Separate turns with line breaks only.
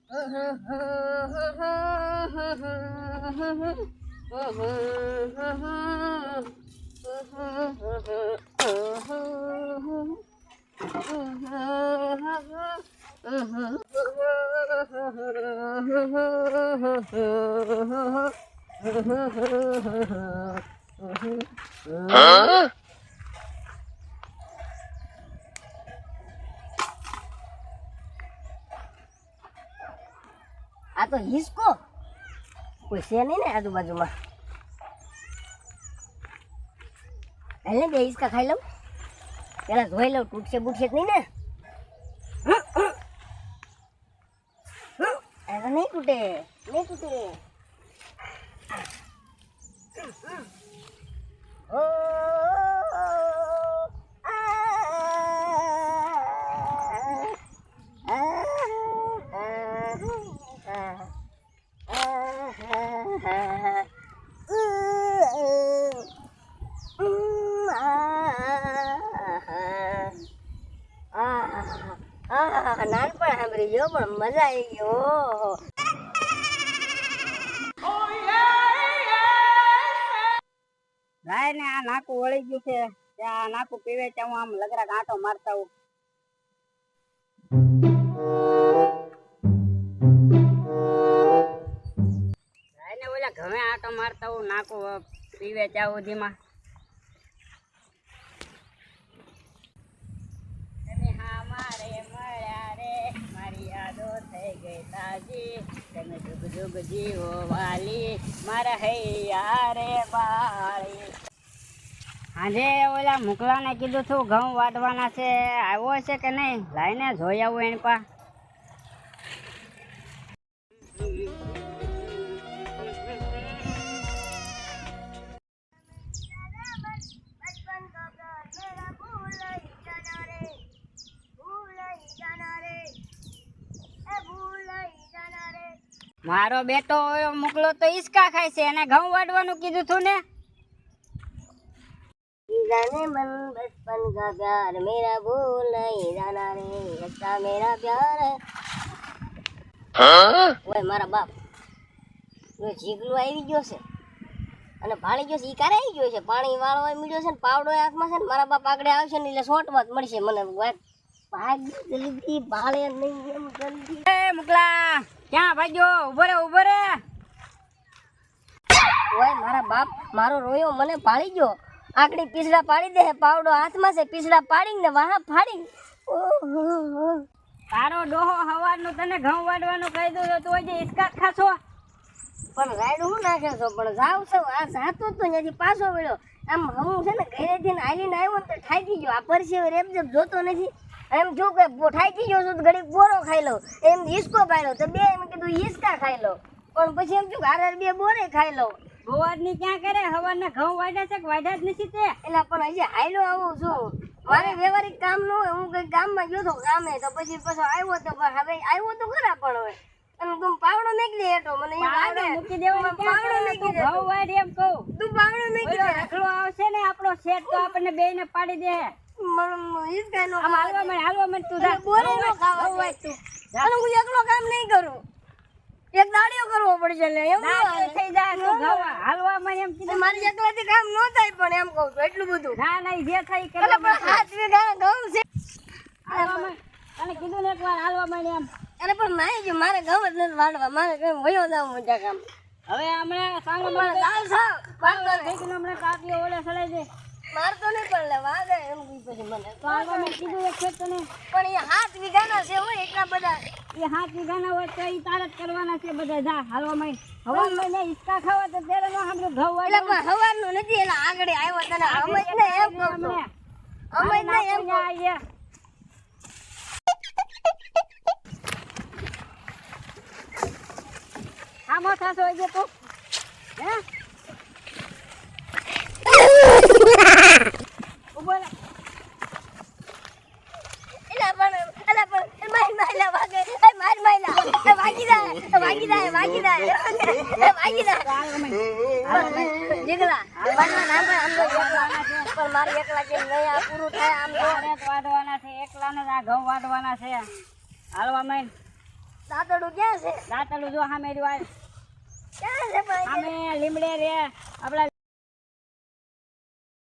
આ તો હિસકો કોઈ છે નહીં ને આજુબાજુમાં. હાલને બે હિસકા ખાઈ લઉં, પેલા ધોઈ લઉં, તૂટશે બૂટશે નહીં ને. નહીં તૂટે, નહીં તૂટે. નાનપણ સાંભળી ગયો પણ મજા આવી ગયો.
ભાઈ ને આ નાકું વળી ગયું છે, ત્યાં નાકું પીવે ત્યાં હું આમ લગરા આંટો મારતા હું. ભાઈ ને ઓલા ઘમે આંટો મારતા હું નાકું પીવે ત્યાં સુધીમાં. તમે જુગ જુગ જીવો વાલી મારા હૈયા રે બાળી. આજે ઓલા મુકલાને કીધું તું ઘઉં વાટવાના છે, આવ્યો છે કે નહીં લાઈને જોઈ આવું એની પા. મારો બેટો મોકલો તો ઈસકા ખાય છે, એને ઘઉં વાટવાનું કીધું તું ને.
जाने मन बचपन का प्यार मेरा भूल नहीं जाना रे, ऐसा मेरा प्यार है. ઓય મારા બાપ નો જીગલો આવી ગયો છે અને ભાળી ગયો છે. ઈ કારે આવી ગયો છે, પાણી વાળો મીડ્યો છે ને પાવડો આંખમાં છે ને. મારા બાપ આગળ આવશે ને એટલે શોર્ટમાં જ મળશે મને. ભાગ જલ્દી ભાળે નહીં એમ જલ્દી.
એ મુકલા ક્યાં ભાગ્યો? ઉભો રે ઉભો રે.
ઓય મારા બાપ મારો રોયો મને ભાળી ગયો. આકડી પીસડા પાડી દે, પાવડો હાથમાં છે, પીસડા પાડીને વાહ ફાડી.
તારો ડોહો હવારનું તને ઘઉં વાડવાનું કહી દઉં તો તું હજી ઈસકા ખાશો.
પણ રાયડું હું નાખે છો પણ જાવ છો આ જાતો તો ત્યાંથી પાછો વળ્યો. આમ હું છે ને ઘરેથી આવીને આવ્યો ને તો થાકી ગયો. આ પરસેવો રેપજેપ જોતો નથી. એમ જો કે થાકી ગયો છું તો ઘડીક બોરો ખાઈ લઉં, એમ હિસકો પાડ્યો તો બે એમ કીધું હિસકા ખાઈ લઉં. પણ પછી એમ છું કે હારે બે બોરે ખાઈ લઉં.
ગોવાડની ક્યાં કરે? હવારના ઘઉં વાડ્યા છે કે વાડ્યા જ નથી તે?
એટલે પણ હજી હાઈલો આવું છું. મારે વ્યવહારિક કામ ન હોય, હું કઈ ગામમાં ગયો તો કામે તો પછી પાછો આવ્યો તો હવે આવ્યો તો ખરા. પણ હોય અને તું પાવડો મેકી દે હેઠો મને
મૂકી દેવો.
પાવડો મેકી દે
ઘઉં વાડ એમ કહું.
તું પાવડો મેકી દે.
રખડો આવશે ને આપણો શેઠ તો આપણને બેયને પાડી દે. હાલવા મને તું
બોરે નો ખાવા હોય તું. અને હું એકલો કામ નહીં કરું, એક દાડીઓ કરવો પડશે. એટલે એમ
થઈ જાય તો ઘઉં હાલવામાં એમ કીધું.
મારી એકલાથી કામ ન થાય પણ એમ કહું છું એટલું બધું.
ના ના જે થાય કે
એટલે પણ 7 વીઘા ઘઉં છે.
અને કીધું ને એકવાર હાલવામાં એમ.
અરે પણ નાઈ જો મારે ઘઉં જ નથી વાળવા. મારે કઈ વયો જાવ મોટા કામ.
હવે હમણાં સાંગો
મારે દાલ સાવ પાગલ
હમણાં કાપીઓ ઓલે સડાઈ દે.
મારતો નહીં પણ લે વાગે એમ પછી મને
તો આગળ મેં કીધું એક છે તને.
પણ એ 7 વીઘાના છે હોય એટલા બધા.
એ 7 વીઘાના હોય તો એ તારે જ કરવાના છે બધા. જા હાલવામાં હવામાં ને ઈસકા ખાવા તો ત્યારે નો સાંભળ્યું ઘઉં
એટલે પણ હવારનું નથી. એટલે આગળ આવ્યો તને અમે જ ને એમ કહું છું. અમે જ ને એમ કહું.
આમો થાસો હોય તું હે ઉભો રે.
એલા પણ મારી માયલા વાગે. મારી માયલા વાગી જાય વાગી જાય વાગી જાય વાગી જાય. જીગલા મારા નામ આમ તો એકલા પણ મારી એકલા કેમ નહીં આ પૂરું થાય. આમ તો
વાડવાના છે એકલાને આ ઘઉં વાડવાના છે હાલવામાં.
દાંતડું ક્યાં છે?
દાંતડું જો સામે રહ્યું આ.
ક્યાં છે ભાઈ?
સામે લીમડે રે આપણા